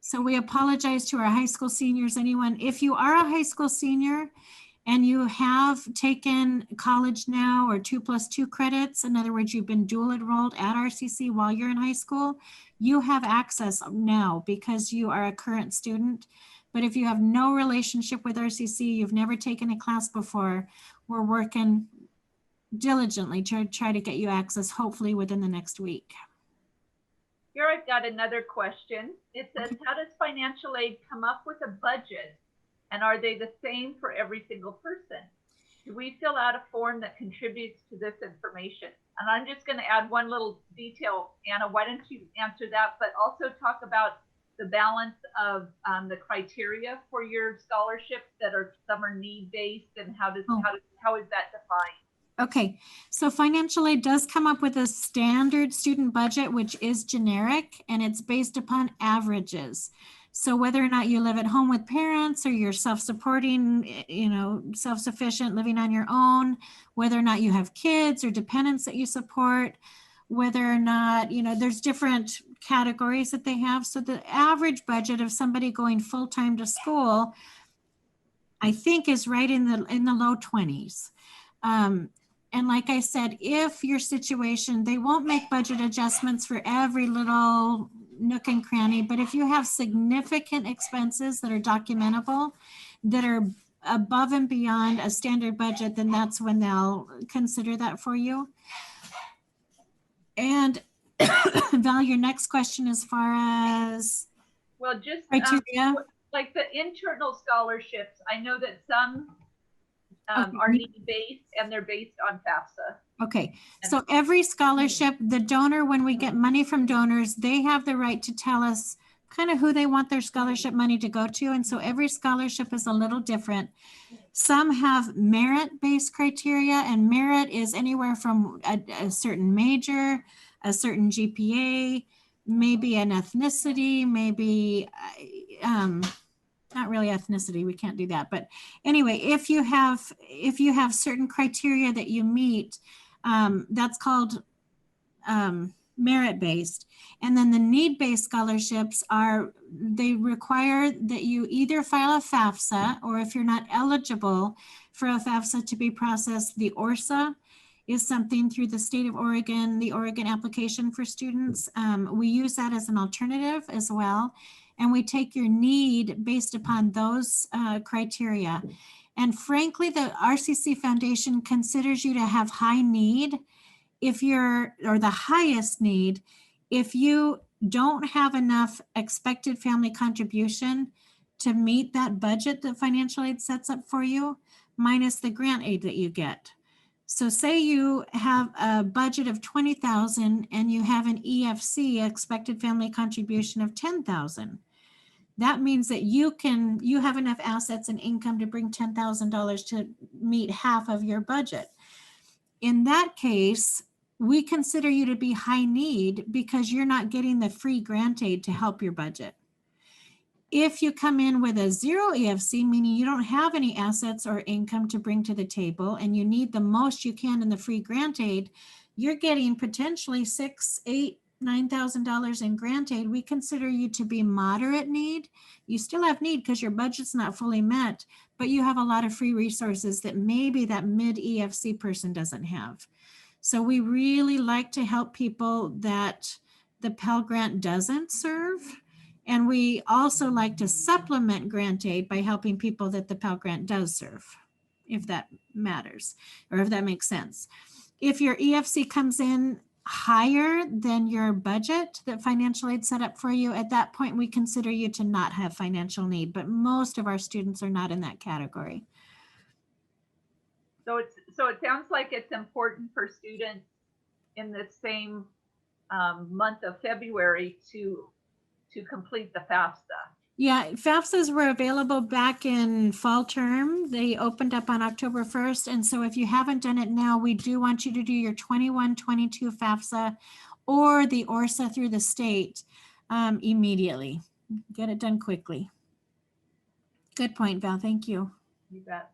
So we apologize to our high school seniors. Anyone, if you are a high school senior and you have taken college now or 2+2 credits, in other words, you've been dual enrolled at RCC while you're in high school, you have access now because you are a current student. But if you have no relationship with RCC, you've never taken a class before, we're working diligently to try to get you access, hopefully within the next week. Here I've got another question. It says, how does financial aid come up with a budget? And are they the same for every single person? Do we fill out a form that contributes to this information? And I'm just going to add one little detail. Anna, why don't you answer that, but also talk about the balance of the criteria for your scholarships that are, some are need-based, and how is that defined? Okay, so financial aid does come up with a standard student budget, which is generic, and it's based upon averages. So whether or not you live at home with parents or you're self-supporting, self-sufficient, living on your own, whether or not you have kids or dependents that you support, whether or not, there's different categories that they have. So the average budget of somebody going full-time to school, I think, is right in the low 20s. And like I said, if your situation, they won't make budget adjustments for every little nook and cranny, but if you have significant expenses that are documentable, that are above and beyond a standard budget, then that's when they'll consider that for you. And Val, your next question as far as criteria? Like the internal scholarships, I know that some are need-based and they're based on FAFSA. Okay, so every scholarship, the donor, when we get money from donors, they have the right to tell us kind of who they want their scholarship money to go to. And so every scholarship is a little different. Some have merit-based criteria, and merit is anywhere from a certain major, a certain GPA, maybe an ethnicity, maybe not really ethnicity, we can't do that. But anyway, if you have certain criteria that you meet, that's called merit-based. And then the need-based scholarships they require that you either file a FAFSA, or if you're not eligible for a FAFSA to be processed, the ORSA is something through the state of Oregon, the Oregon application for students. We use that as an alternative as well. And we take your need based upon those criteria. And frankly, the RCCFoundation considers you to have high need or the highest need, if you don't have enough expected family contribution to meet that budget that financial aid sets up for you, minus the grant aid that you get. So say you have a budget of $20,000 and you have an EFC, expected family contribution, of $10,000. That means that you have enough assets and income to bring $10,000 to meet half of your budget. In that case, we consider you to be high need because you're not getting the free grant aid to help your budget. If you come in with a 0 EFC, meaning you don't have any assets or income to bring to the table, and you need the most you can in the free grant aid, you're getting potentially $6,000, $8,000, $9,000 in grant aid. We consider you to be moderate need. You still have need because your budget's not fully met, but you have a lot of free resources that maybe that mid EFC person doesn't have. So we really like to help people that the Pell Grant doesn't serve. And we also like to supplement grant aid by helping people that the Pell Grant does serve, if that matters, or if that makes sense. If your EFC comes in higher than your budget that financial aid set up for you, at that point, we consider you to not have financial need, but most of our students are not in that category. So it sounds like it's important for students in the same month of February to complete the FAFSA. Yeah, FAFSAs were available back in fall term. They opened up on October 1st. And so if you haven't done it now, we do want you to do your 21-22 FAFSA or the ORSA through the state immediately. Get it done quickly. Good point, Val. Thank you. You bet.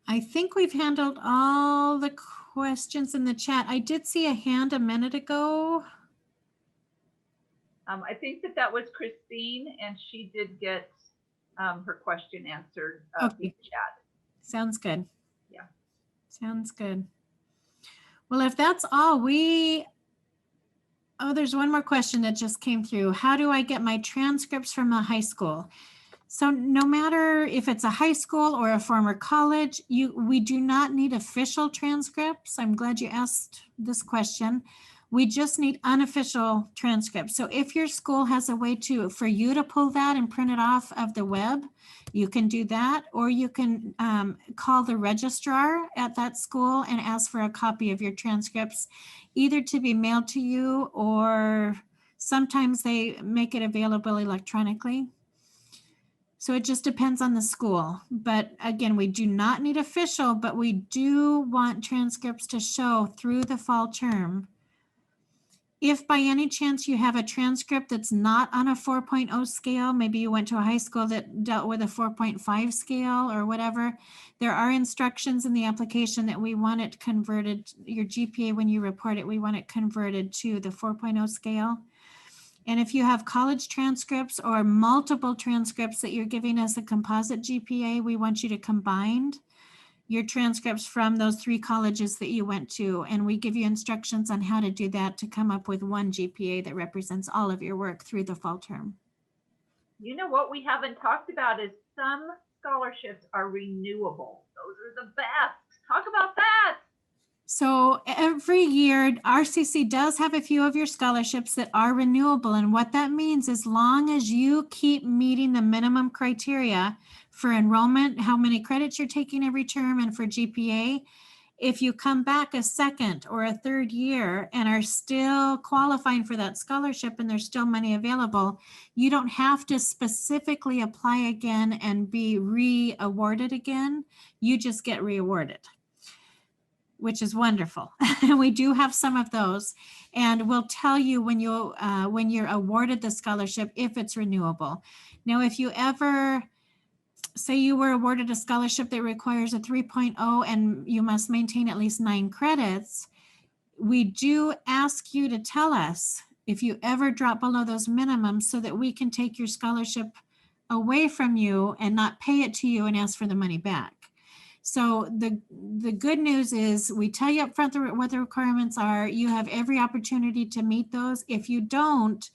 I think we've handled all the questions in the chat. I did see a hand a minute ago. I think that was Christine, and she did get her question answered in chat. Sounds good. Yeah. Sounds good. Well, if that's all, there's one more question that just came through. How do I get my transcripts from the high school? So no matter if it's a high school or a former college, we do not need official transcripts. I'm glad you asked this question. We just need unofficial transcripts. So if your school has a way for you to pull that and print it off of the web, you can do that, or you can call the registrar at that school and ask for a copy of your transcripts, either to be mailed to you, or sometimes they make it available electronically. So it just depends on the school. But again, we do not need official, but we do want transcripts to show through the fall term. If by any chance you have a transcript that's not on a 4.0 scale, maybe you went to a high school that dealt with a 4.5 scale or whatever, there are instructions in the application that we want it converted, your GPA when you report it, we want it converted to the 4.0 scale. And if you have college transcripts or multiple transcripts that you're giving us a composite GPA, we want you to combine your transcripts from those 3 colleges that you went to. And we give you instructions on how to do that to come up with one GPA that represents all of your work through the fall term. You know what we haven't talked about is some scholarships are renewable. Those are the best. Talk about that. So every year, RCC does have a few of your scholarships that are renewable. And what that means, as long as you keep meeting the minimum criteria for enrollment, how many credits you're taking every term, and for GPA, if you come back a second or a third year and are still qualifying for that scholarship and there's still money available, you don't have to specifically apply again and be re-awarded again. You just get re-awarded, which is wonderful. We do have some of those, and we'll tell you when you're awarded the scholarship if it's renewable. Now, if you ever say you were awarded a scholarship that requires a 3.0 and you must maintain at least 9 credits, we do ask you to tell us if you ever drop below those minimums so that we can take your scholarship away from you and not pay it to you and ask for the money back. So the good news is we tell you up front what the requirements are. You have every opportunity to meet those. If you don't,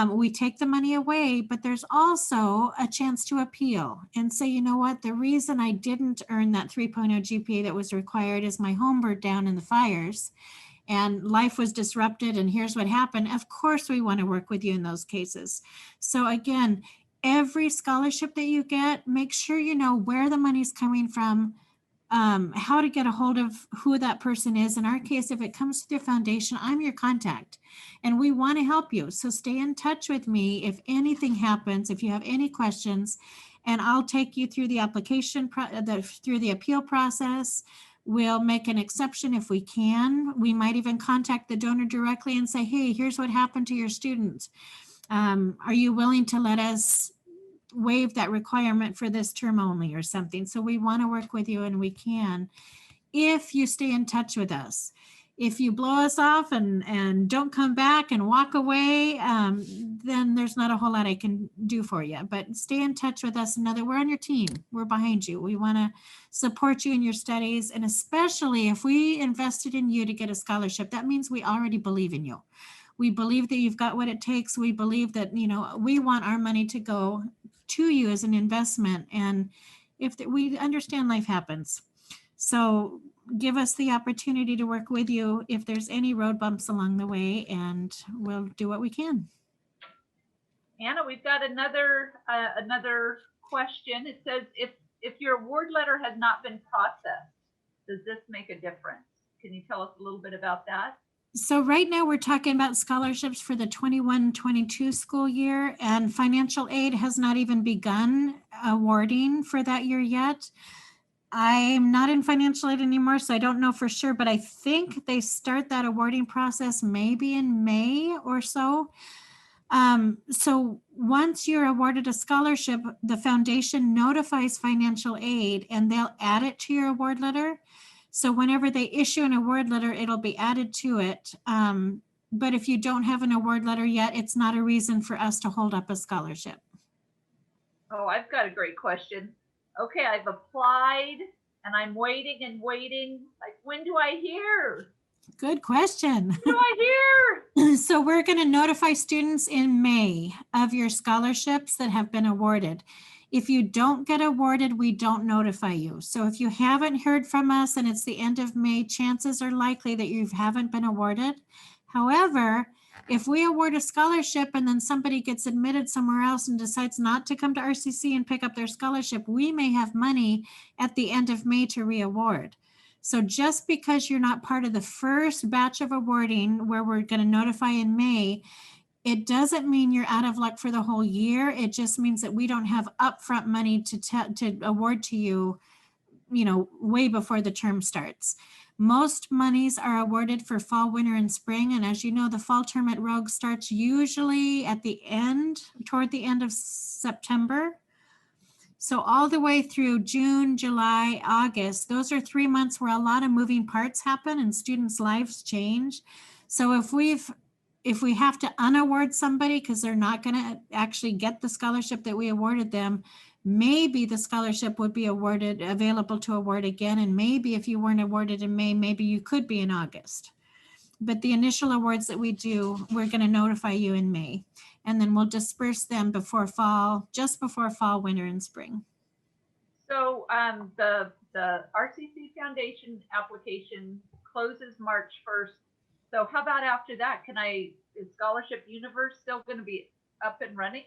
we take the money away, but there's also a chance to appeal and say, you know what, the reason I didn't earn that 3.0 GPA that was required is my home burned down in the fires and life was disrupted, and here's what happened. Of course, we want to work with you in those cases. So again, every scholarship that you get, make sure you know where the money's coming from, how to get a hold of who that person is. In our case, if it comes to the foundation, I'm your contact and we want to help you. So stay in touch with me if anything happens, if you have any questions, and I'll take you through the application, through the appeal process. We'll make an exception if we can. We might even contact the donor directly and say, hey, here's what happened to your student. Are you willing to let us waive that requirement for this term only or something? So we want to work with you, and we can if you stay in touch with us. If you blow us off and don't come back and walk away, then there's not a whole lot I can do for you. But stay in touch with us and know that we're on your team. We're behind you. We want to support you in your studies. And especially if we invested in you to get a scholarship, that means we already believe in you. We believe that you've got what it takes. We believe that, you know, we want our money to go to you as an investment. And if we understand life happens. So give us the opportunity to work with you if there's any road bumps along the way, and we'll do what we can. Anna, we've got another question. It says, if your award letter has not been processed, does this make a difference? Can you tell us a little bit about that? So right now we're talking about scholarships for the 21-22 school year, and financial aid has not even begun awarding for that year yet. I'm not in financial aid anymore, so I don't know for sure, but I think they start that awarding process maybe in May or so. So once you're awarded a scholarship, the foundation notifies financial aid and they'll add it to your award letter. So whenever they issue an award letter, it'll be added to it. But if you don't have an award letter yet, it's not a reason for us to hold up a scholarship. Oh, I've got a great question. Okay, I've applied and I'm waiting and waiting. Like, when do I hear? Good question. When do I hear? So we're going to notify students in May of your scholarships that have been awarded. If you don't get awarded, we don't notify you. So if you haven't heard from us and it's the end of May, chances are likely that you haven't been awarded. However, if we award a scholarship and then somebody gets admitted somewhere else and decides not to come to RCC and pick up their scholarship, we may have money at the end of May to re-award. So just because you're not part of the first batch of awarding where we're going to notify in May, it doesn't mean you're out of luck for the whole year. It just means that we don't have upfront money to award to you, way before the term starts. Most monies are awarded for fall, winter, and spring. And as you know, the fall term at Rogue starts usually at the end, toward the end of September. So all the way through June, July, August, those are 3 months where a lot of moving parts happen and students' lives change. So if we have to unaward somebody because they're not going to actually get the scholarship that we awarded them, maybe the scholarship would be available to award again. And maybe if you weren't awarded in May, maybe you could be in August. But the initial awards that we do, we're going to notify you in May. And then we'll disperse them just before fall, winter, and spring. So the RCC Foundation application closes March 1st. So how about after that? Is ScholarshipUniverse still going to be up and running?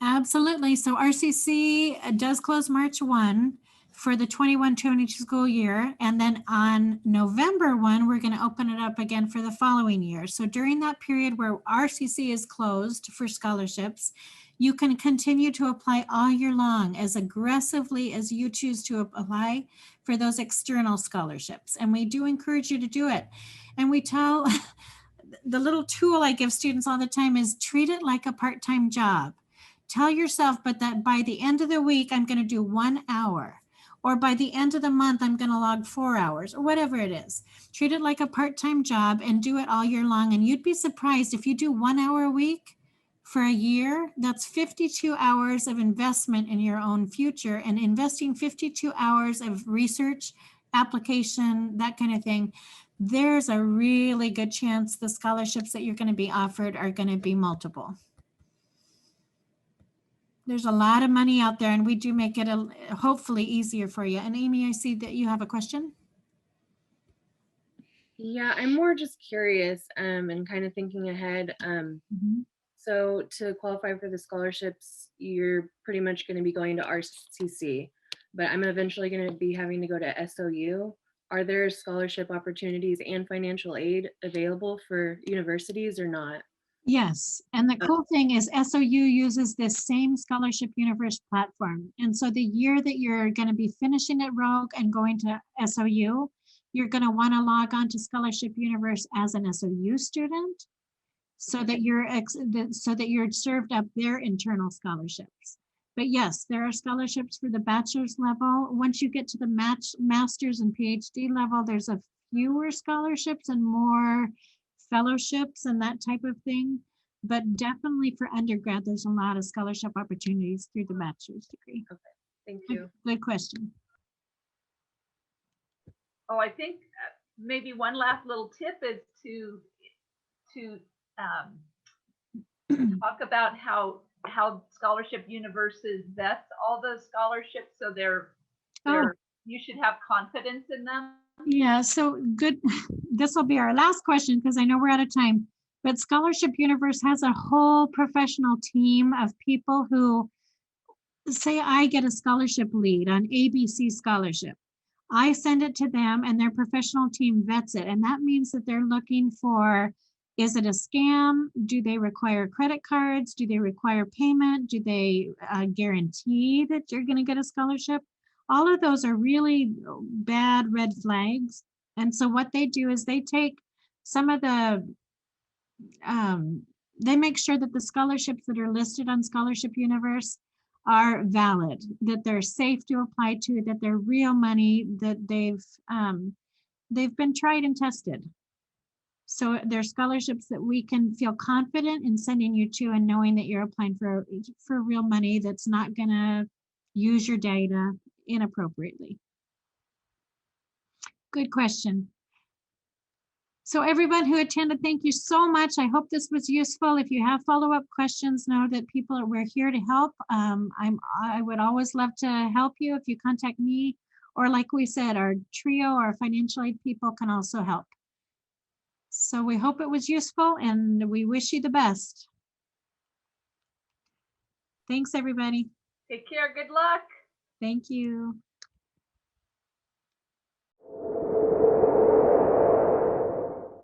Absolutely. So RCC does close March 1 for the 21-22 school year. And then on November 1, we're going to open it up again for the following year. So during that period where RCC is closed for scholarships, you can continue to apply all year long as aggressively as you choose to apply for those external scholarships. And we do encourage you to do it. And we tell, the little tool I give students all the time is treat it like a part-time job. Tell yourself, but that by the end of the week, I'm going to do 1 hour, or by the end of the month, I'm going to log 4 hours, or whatever it is. Treat it like a part-time job and do it all year long. And you'd be surprised if you do 1 hour a week for a year, that's 52 hours of investment in your own future, and investing 52 hours of research, application, that kind of thing. There's a really good chance the scholarships that you're going to be offered are going to be multiple. There's a lot of money out there, and we do make it hopefully easier for you. And Amy, I see that you have a question. Yeah, I'm more just curious and kind of thinking ahead. So to qualify for the scholarships, you're pretty much going to be going to RCC, but I'm eventually going to be having to go to SOU. Are there scholarship opportunities and financial aid available for universities or not? Yes, and the cool thing is SOU uses this same ScholarshipUniverse platform. And so the year that you're going to be finishing at Rogue and going to SOU, you're going to want to log on to ScholarshipUniverse as an SOU student so that you're served up their internal scholarships. But yes, there are scholarships for the bachelor's level. Once you get to the master's and PhD level, there's a fewer scholarships and more fellowships and that type of thing. But definitely for undergrad, there's a lot of scholarship opportunities through the bachelor's degree. Okay, thank you. Good question. Oh, I think maybe one last little tip is to talk about how ScholarshipUniverse vets all the scholarships, so they're you should have confidence in them. Yeah, so good. This will be our last question because I know we're out of time. But Scholarship Universe has a whole professional team of people who say I get a scholarship lead on ABC scholarship. I send it to them and their professional team vets it. And that means that they're looking for, is it a scam? Do they require credit cards? Do they require payment? Do they guarantee that you're going to get a scholarship? All of those are really bad red flags. And so what they do is they take some of the, they make sure that the scholarships that are listed on Scholarship Universe are valid, that they're safe to apply to, that they're real money, that they've been tried and tested. So they're scholarships that we can feel confident in sending you to and knowing that you're applying for real money that's not gonna use your data inappropriately. Good question. So everyone who attended, thank you so much. I hope this was useful. If you have follow-up questions, know that we're here to help. I would always love to help you if you contact me, or like we said, our trio, our financial aid people can also help. So we hope it was useful and we wish you the best. Thanks, everybody. Take care. Good luck. Thank you.